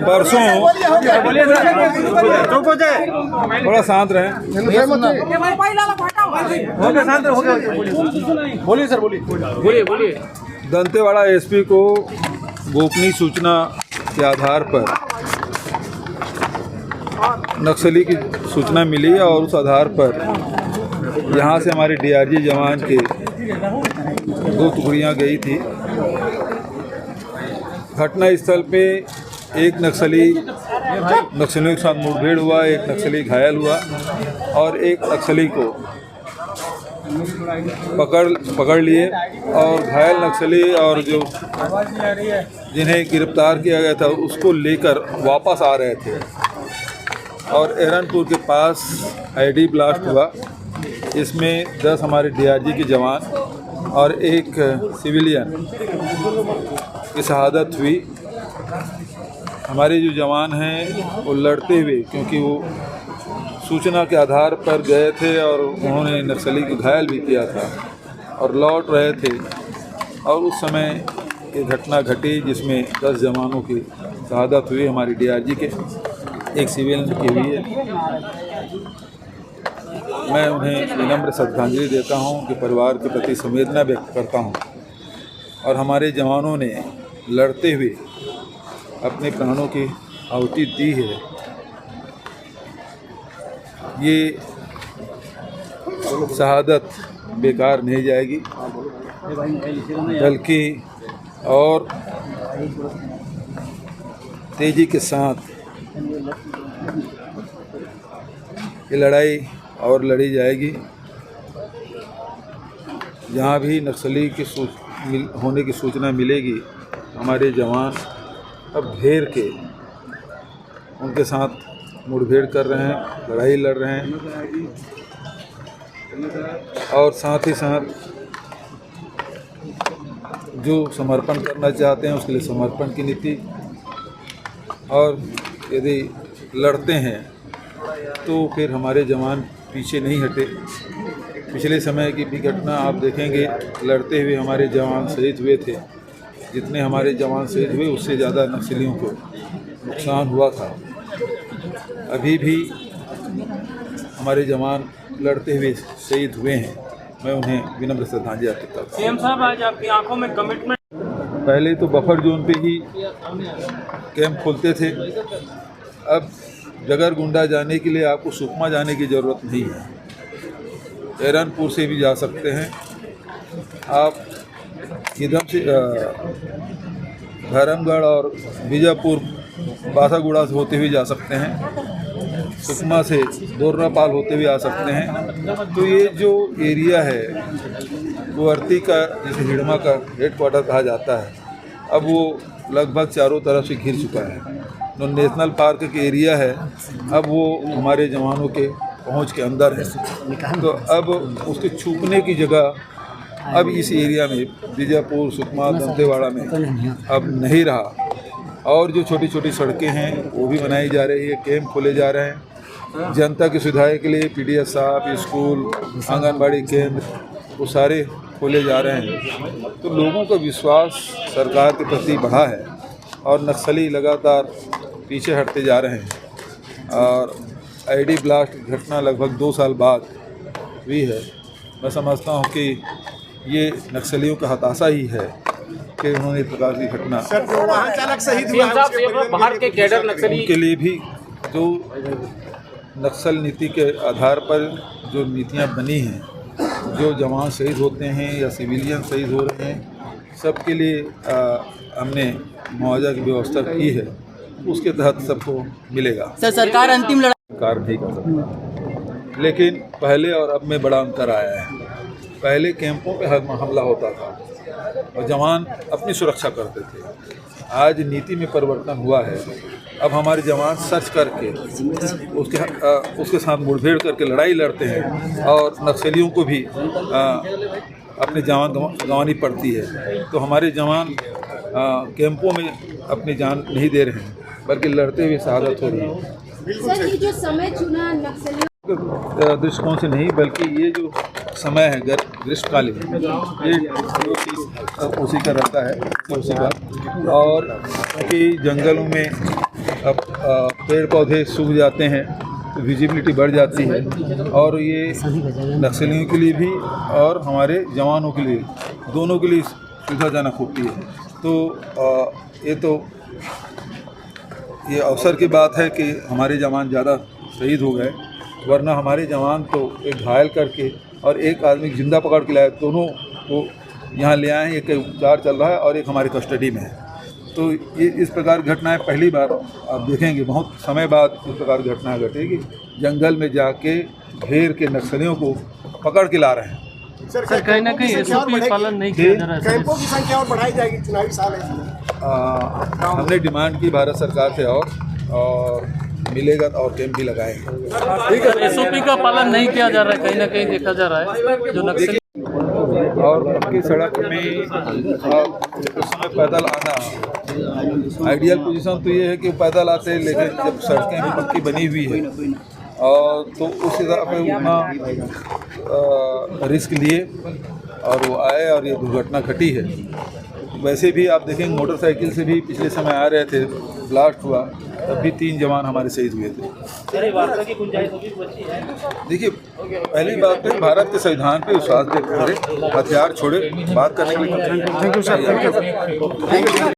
परसों थोड़ा शांत रहें। बोलिए सर, बोलिए। दंतेवाड़ा एसपी को गोपनीय सूचना के आधार पर नक्सली की सूचना मिली और उस आधार पर यहाँ से हमारे डीआरजी जवान के 2 टुकड़ियाँ गई थी। घटना स्थल पे एक नक्सलियों के साथ मुठभेड़ हुआ, एक नक्सली घायल हुआ और एक नक्सली को पकड़ लिए और घायल नक्सली और जो जिन्हें गिरफ्तार किया गया था उसको लेकर वापस आ रहे थे और एरनपुर के पास आईडी ब्लास्ट हुआ। इसमें 10 हमारे डीआरजी के जवान और एक सिविलियन की शहादत हुई। हमारे जो जवान हैं वो लड़ते हुए, क्योंकि वो सूचना के आधार पर गए थे और उन्होंने नक्सली को घायल भी किया था और लौट रहे थे और उस समय ये घटना घटी जिसमें 10 जवानों की शहादत हुई। हमारी डीआरजी के एक सिविलियन की हुई है। मैं उन्हें विनम्र श्रद्धांजलि देता हूं कि परिवार के प्रति संवेदना व्यक्त करता हूं और हमारे जवानों ने लड़ते हुए अपने प्राणों की आहुति दी है। ये शहादत बेकार नहीं जाएगी, बल्कि और तेज़ी के साथ ये लड़ाई और लड़ी जाएगी। जहाँ भी नक्सली के होने की सूचना मिलेगी, हमारे जवान अब घेर के उनके साथ मुठभेड़ कर रहे हैं, लड़ाई लड़ रहे हैं और साथ ही साथ जो समर्पण करना चाहते हैं उसके लिए समर्पण की नीति, और यदि लड़ते हैं तो फिर हमारे जवान पीछे नहीं हटे। पिछले समय की भी घटना आप देखेंगे, लड़ते हुए हमारे जवान शहीद हुए थे। जितने हमारे जवान शहीद हुए उससे ज़्यादा नक्सलियों को नुकसान हुआ था। अभी भी हमारे जवान लड़ते हुए शहीद हुए हैं। मैं उन्हें विनम्र श्रद्धांजलि अर्पित करता हूँ। सीएम साहब, आज आपकी आंखों में कमिटमेंट। पहले तो बफर जोन पे ही कैंप खोलते थे, अब जगरगुंडा जाने के लिए आपको सुकमा जाने की ज़रूरत नहीं है। एरनपुर से भी जा सकते हैं आप, इधर से भैरमगढ़ और बीजापुर बासागुड़ा से होते हुए जा सकते हैं, सुकमा से दोरनापाल होते हुए आ सकते हैं। तो ये जो एरिया है वो अर्ती का, जिसे हिड़मा का हेडक्वार्टर कहा जाता है, अब वो लगभग चारों तरफ से घिर चुका है। जो नेशनल पार्क के एरिया है अब वो हमारे जवानों के पहुंच के अंदर है। तो अब उसके छुपने की जगह अब इस एरिया में बीजापुर, सुकमा, दंतेवाड़ा में अब नहीं रहा। और जो छोटी छोटी सड़कें हैं वो भी बनाई जा रही है, कैंप खोले जा रहे हैं जनता की सुविधा के लिए। पीडीएस साहब, स्कूल, आंगनबाड़ी केंद्र वो सारे खोले जा रहे हैं। तो लोगों का विश्वास सरकार के प्रति बढ़ा है और नक्सली लगातार पीछे हटते जा रहे हैं। और आईडी ब्लास्ट घटना लगभग 2 साल बाद हुई है। मैं समझता हूं कि ये नक्सलियों का हताशा ही है कि उन्होंने प्रकार की घटना वाहन चालक शहीद हुआ, बाहर के कैडर नक्सली उनके लिए भी जो नक्सल नीति के आधार पर जो नीतियां बनी हैं, जो जवान शहीद होते हैं या सिविलियन शहीद हो रहे हैं, सबके लिए हमने मुआवजा की व्यवस्था की है, उसके तहत सबको मिलेगा। सर, सरकार अंतिम सरकार नहीं कर सकता, लेकिन पहले और अब में बड़ा अंतर आया है। पहले कैंपों पे हमला होता था और जवान अपनी सुरक्षा करते थे। आज नीति में परिवर्तन हुआ है। अब हमारे जवान सर्च करके उसके साथ मुठभेड़ करके लड़ाई लड़ते हैं और नक्सलियों को भी अपने जान गंवानी पड़ती है। तो हमारे जवान कैंपों में अपनी जान नहीं दे रहे हैं, बल्कि लड़ते हुए शहादत हो रही है। सर, ये जो समय चुना नक्सलियों दृष्टिकोण से नहीं, बल्कि ये जो समय है ग्रीष्मकालीन, ये उसी का रहता है, उसी का। और कि जंगलों में अब पेड़ पौधे सूख जाते हैं तो विजिबिलिटी बढ़ जाती है, और ये नक्सलियों के लिए भी और हमारे जवानों के लिए, दोनों के लिए सुविधाजनक होती है। तो ये अवसर की बात है कि हमारे जवान ज़्यादा शहीद हो गए, वरना हमारे जवान तो एक घायल करके और एक आदमी जिंदा पकड़ के लाए, दोनों को यहाँ ले आए हैं। एक उपचार चल रहा है और एक हमारी कस्टडी में है। तो ये इस प्रकार घटनाएं पहली बार आप देखेंगे, बहुत समय बाद इस प्रकार घटनाएं घटेगी। जंगल में जाके घेर के नक्सलियों को पकड़ के ला रहे हैं। सर कहीं ना कहीं एसओपी पालन नहीं किया जा रहा है। कैंपों की संख्या और बढ़ाई जाएगी, चुनावी साल है। हमने डिमांड की भारत सरकार से और मिलेगा और कैंप भी लगाएंगे। एसओपी का पालन नहीं किया जा रहा है, कहीं ना कहीं देखा जा रहा है जो नक्सली। और पक्की सड़क में उस समय पैदल आना, आइडियल पोजीशन तो ये है कि पैदल आते हैं, लेकिन जब सड़कें भी पक्की बनी हुई है और तो उस हिसाब से उतना रिस्क लिए और वो आए और ये दुर्घटना घटी है। वैसे भी आप देखेंगे मोटरसाइकिल से भी पिछले समय आ रहे थे, ब्लास्ट हुआ, तब भी 3 जवान हमारे शहीद हुए थे। देखिए, पहली बात है भारत के संविधान पे विश्वास व्यक्त करें, हथियार छोड़े, बात करने के लिए।